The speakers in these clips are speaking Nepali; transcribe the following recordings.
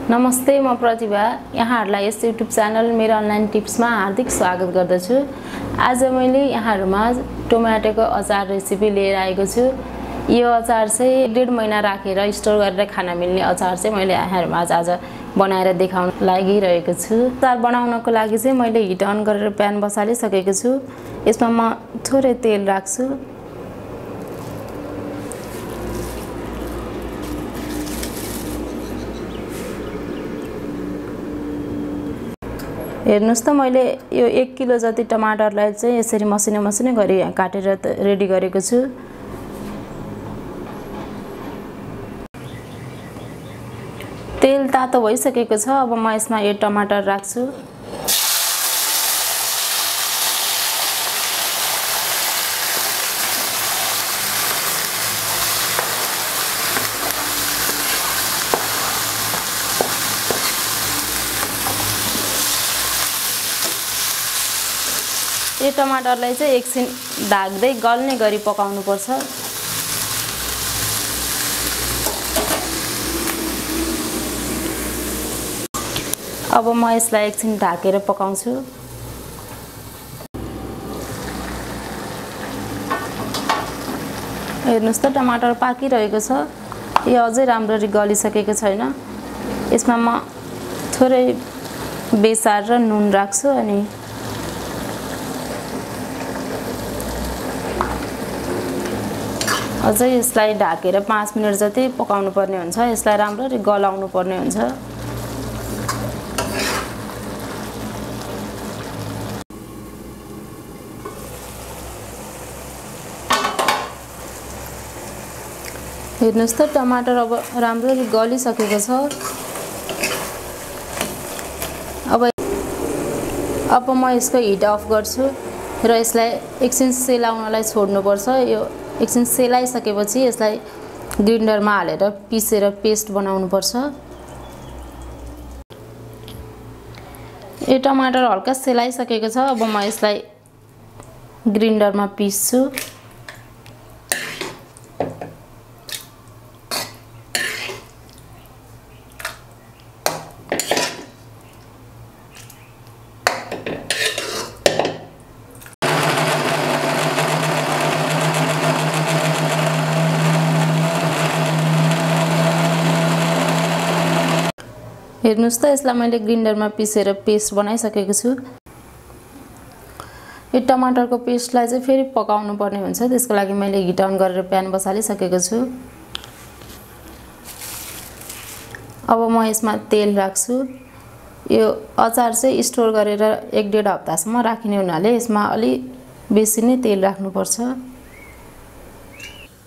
नमस्ते, म प्रतिभा। यहाँहरुलाई यस युट्युब च्यानल मेरो अनलाइन टिप्समा हार्दिक स्वागत गर्दछु। आज मैले यहाँहरुमा टमाटोको अचार रेसिपी लिएर आएको छु। यो अचार चाहिँ 1.5 महिना राखेर स्टोर गरेर खान मिल्ने अचार चाहिँ मैले यहाँहरुमा आज बनाएर देखाउन लागिरहेको छु। अचार बनाउनको लागि चाहिँ मैले हिट अन गरेर प्यान बसालिसकेको छु। यसमा म थोरै तेल राख्छु। हेर्नुस् त मैले यो 1 किलो जति टमाटरलाई चाहिँ यसरी मसिनो गरी काटेर रेडी गरेको छु। तेल तातो भइसकेको छ। अब म यसमा यो टमाटर राख्छु। यो टमाटरलाई चाहिँ एकछिन ढाक्दै गल्ने गरी पकाउनु पर्छ। अब म यसलाई एकछिन ढाकेर पकाउँछु। हेर्नुस् त टमाटर पाकिरहेको छ। यो अझै राम्ररी गलिसकेको छैन। यसमा म थोरै बेसार र नुन राख्छु अनि अझै यसलाई ढाकेर 5 मिनेट जति पकाउनु पर्ने हुन्छ। यसलाई राम्ररी गलाउनु पर्ने हुन्छ। हेर्नुस् त टमाटर अब राम्ररी गलिसकेको छ। अब म यसको हिट अफ गर्छु र यसलाई एकछिन सेलाउनलाई छोड्नु पर्छ। यो एकछिन सेलाइसकेपछि यसलाई ग्राइन्डरमा हालेर पिसेर पेस्ट बनाउनु पर्छ। यो टमाटर हल्का सेलाइसकेको छ। अब म यसलाई ग्राइन्डरमा पिस्छु। हेर्नुस् त यसलाई मैले ग्राइन्डरमा पिसेर पेस्ट बनाइसकेको छु। यो टमाटरको पेस्टलाई चाहिँ फेरि पकाउनु पर्ने हुन्छ। त्यसको लागि मैले हिट अन गरेर प्यान बसालिसकेको छु। अब म यसमा तेल राख्छु। यो अचार चाहिँ स्टोर गरेर 1-1.5 हप्तासम्म राखिने हुनाले यसमा अलि बेसी नै तेल राख्नुपर्छ।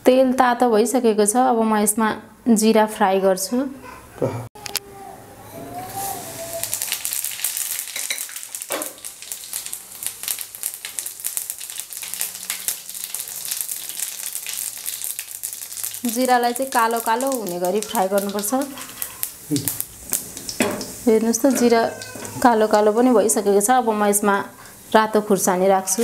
तेल तातो भइसकेको छ। अब म यसमा जिरा फ्राई गर्छु। जिरालाई चाहिँ कालो कालो हुने गरी फ्राई गर्नुपर्छ। हेर्नुस् त जिरा कालो कालो पनि भइसकेको छ। अब म यसमा रातो खुर्सानी राख्छु।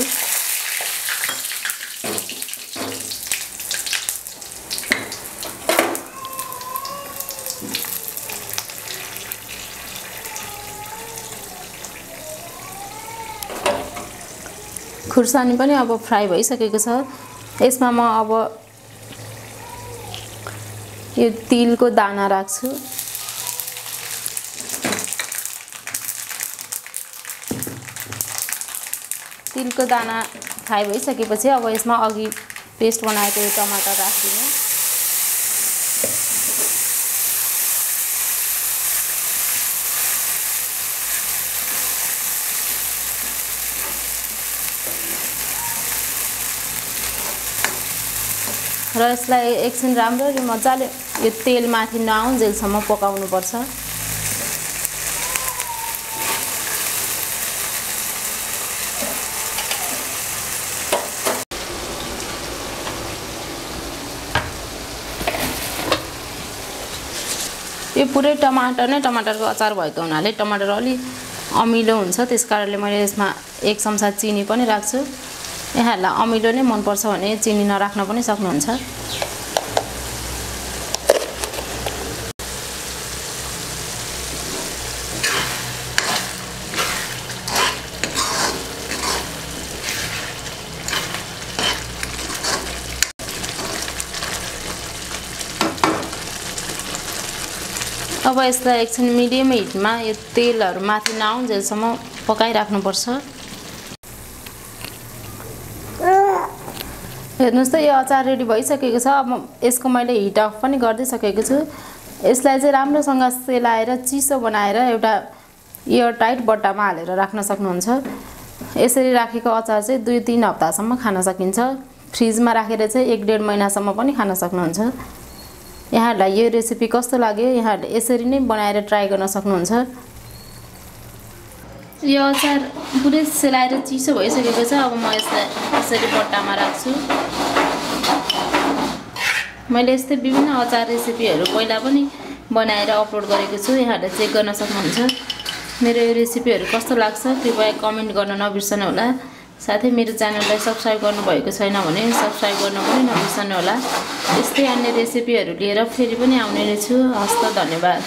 खुर्सानी पनि अब फ्राई भइसकेको छ। यसमा म अब यो तिलको दाना राख्छु। तिलको दाना फ्राई भइसकेपछि अब यसमा अघि पेस्ट बनाएको यो टमाटर राखिदिनु। र यसलाई एकछिन राम्ररी मजाले यो तेल माथि नआउन्जेलसम्म पकाउनु पर्छ। यो पुरै टमाटर नै टमाटरको अचार भएको हुनाले टमाटर अलि अमिलो हुन्छ। त्यसकारणले मैले यसमा 1 चम्चा चिनी पनि राख्छु। यहाँहरुलाई अमिलो नै मन पर्छ भने चिनी नराख्न पनि सक्नुहुन्छ। अब यसलाई एकछिन मिडियम हिटमा यो तेलहरु माथि नआउन्जेलसम्म पकाइराख्नुपर्छ। हेर्नुस् त यो अचार रेडी भइसकेको छ। अब यसको मैले हिट अफ पनि गर्दै सकेको छु। यसलाई चाहिँ राम्रोसँग सेलाएर चिसो बनाएर एउटा एयर टाइट बट्टामा हालेर राख्न सक्नुहुन्छ। यसरी राखेको अचार चाहिँ 2-3 हप्तासम्म खान सकिन्छ। फ्रिजमा राखेर चाहिँ 1-1.5 महिनासम्म पनि खान सक्नुहुन्छ। यहाँहरुलाई यो रेसिपी कस्तो लाग्यो यहाँहरुले यसरी नै बनाएर ट्राई गर्न सक्नुहुन्छ। यो अचार पुरै सेलाएर चिसो भइसकेको छ। अब म यसलाई यसरी बट्टामा राख्छु। मैले यस्तै विभिन्न अचार रेसिपीहरु पहिला पनि बनाएर अपलोड गरेको छु। यहाँहरुले चेक गर्न सक्नुहुन्छ। मेरो यो रेसिपीहरु कस्तो लाग्छ कृपया कमेन्ट गर्न नबिर्सनु होला। साथै मेरो च्यानललाई सब्स्क्राइब गर्नुभएको छैन भने सब्स्क्राइब गर्न पनि नबिर्सनु होला। यस्तै अन्य रेसिपीहरु लिएर फेरि पनि आउने नै छु। हस्त धन्यवाद।